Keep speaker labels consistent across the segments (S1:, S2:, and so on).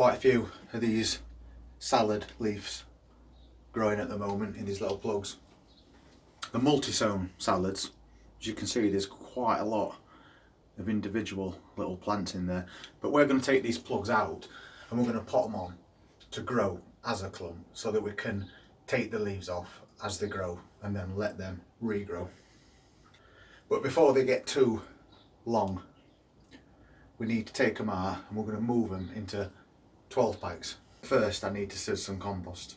S1: quite a few of these salad leaves growing at the moment in these little plugs. The Multisown salads, as you can see, there's quite a lot of individual little plants in there, but we're going to take these plugs out and we're going to pot them on to grow as a clump so that we can take the leaves off as they grow and then let them regrow. But before they get too long, we need to take them out and we're going to move them into 12 packs. First I need to sieve some compost.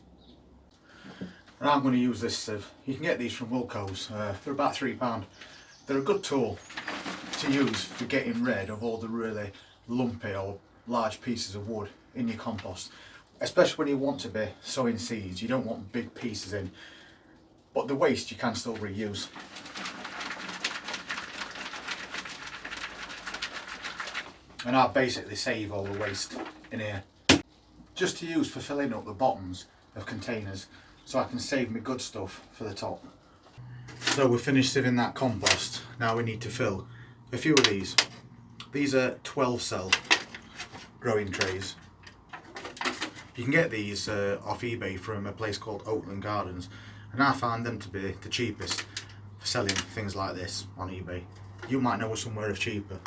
S1: And I'm going to use this sieve. You can get these from Wilco's, they're about £3. They're a good tool to use for getting rid of all the really lumpy or large pieces of wood in your compost. Especially when you want to be sowing seeds, you don't want big pieces in, but the waste you can still reuse. And I basically save all the waste in here, just to use for filling up the bottoms of containers, so I can save me good stuff for the top. So we're finished sieving that compost. Now we need to fill a few of these. These are 12 cell growing trays. You can get these off eBay from a place called Allotment Gardens, and I find them to be the cheapest for selling things like this on eBay. You might know somewhere of cheaper.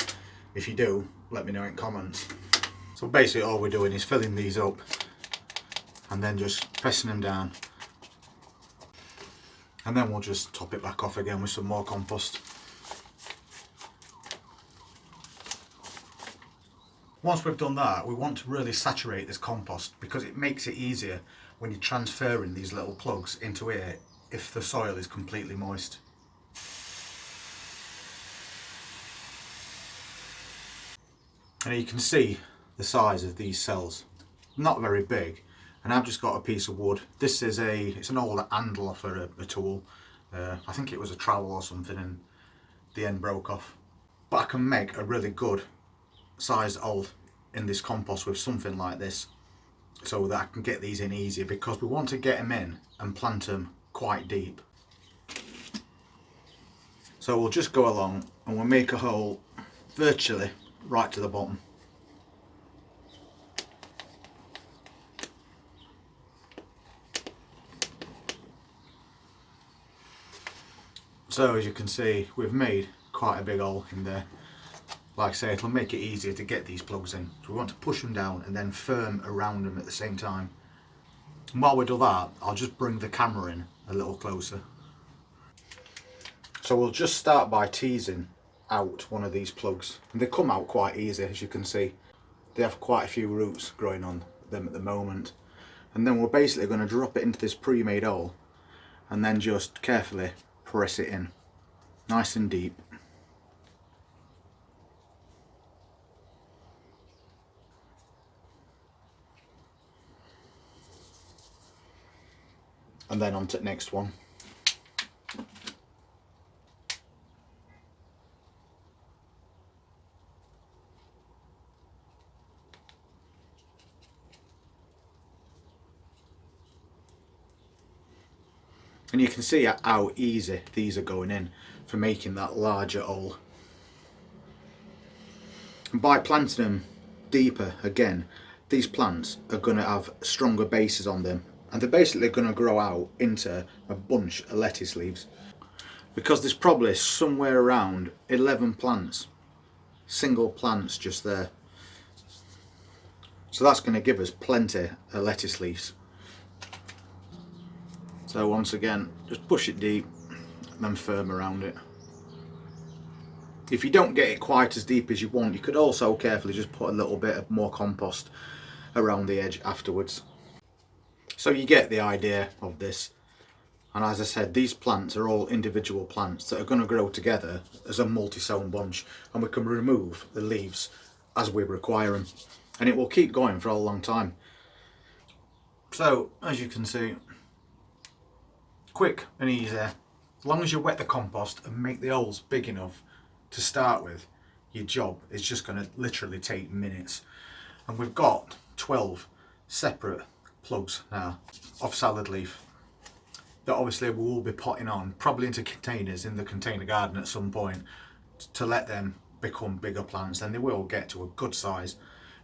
S1: If you do, let me know in comments. So basically all we're doing is filling these up and then just pressing them down, and then we'll just top it back off again with some more compost. Once we've done that, we want to really saturate this compost because it makes it easier when you're transferring these little plugs into here if the soil is completely moist. And you can see the size of these cells. Not very big, and I've just got a piece of wood. This is it's an old handle for a tool. I think it was a trowel or something and the end broke off. But I can make a really good sized hole in this compost with something like this so that I can get these in easier, because we want to get them in and plant them quite deep. So we'll just go along and we'll make a hole virtually right to the bottom. So as you can see, we've made quite a big hole in there. Like I say, it'll make it easier to get these plugs in. So we want to push them down and then firm around them at the same time. And while we do that, I'll just bring the camera in a little closer. So we'll just start by teasing out one of these plugs. And they come out quite easy, as you can see. They have quite a few roots growing on them at the moment. And then we're basically going to drop it into this pre-made hole and then just carefully press it in, nice and deep. And then on to the next one. And you can see how easy these are going in for making that larger hole. And by planting them deeper again, these plants are going to have stronger bases on them, and they're basically going to grow out into a bunch of lettuce leaves, because there's probably somewhere around 11 plants, single plants just there. So that's going to give us plenty of lettuce leaves. So once again, just push it deep and then firm around it. If you don't get it quite as deep as you want, you could also carefully just put a little bit of more compost around the edge afterwards. So you get the idea of this. And as I said, these plants are all individual plants that are going to grow together as a multi-sown bunch, and we can remove the leaves as we require them, and it will keep going for a long time. So as you can see, quick and easy. As long as you wet the compost and make the holes big enough to start with, your job is just going to literally take minutes. And we've got 12 separate plugs now of salad leaf that obviously we will be potting on, probably into containers in the container garden at some point, to let them become bigger plants. Then they will get to a good size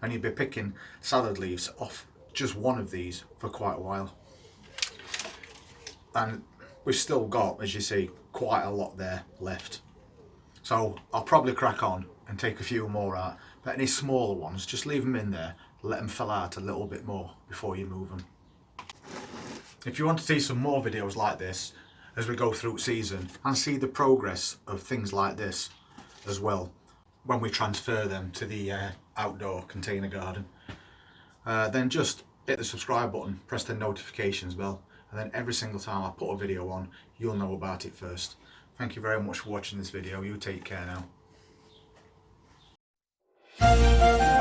S1: and you'd be picking salad leaves off just one of these for quite a while. And we've still got, as you see, quite a lot there left. So I'll probably crack on and take a few more out, but any smaller ones, just leave them in there, let them fill out a little bit more before you move them. If you want to see some more videos like this as we go through season and see the progress of things like this as well when we transfer them to the outdoor container garden, then just hit the subscribe button, press the notifications bell, and then every single time I put a video on, you'll know about it first. Thank you very much for watching this video. You take care now.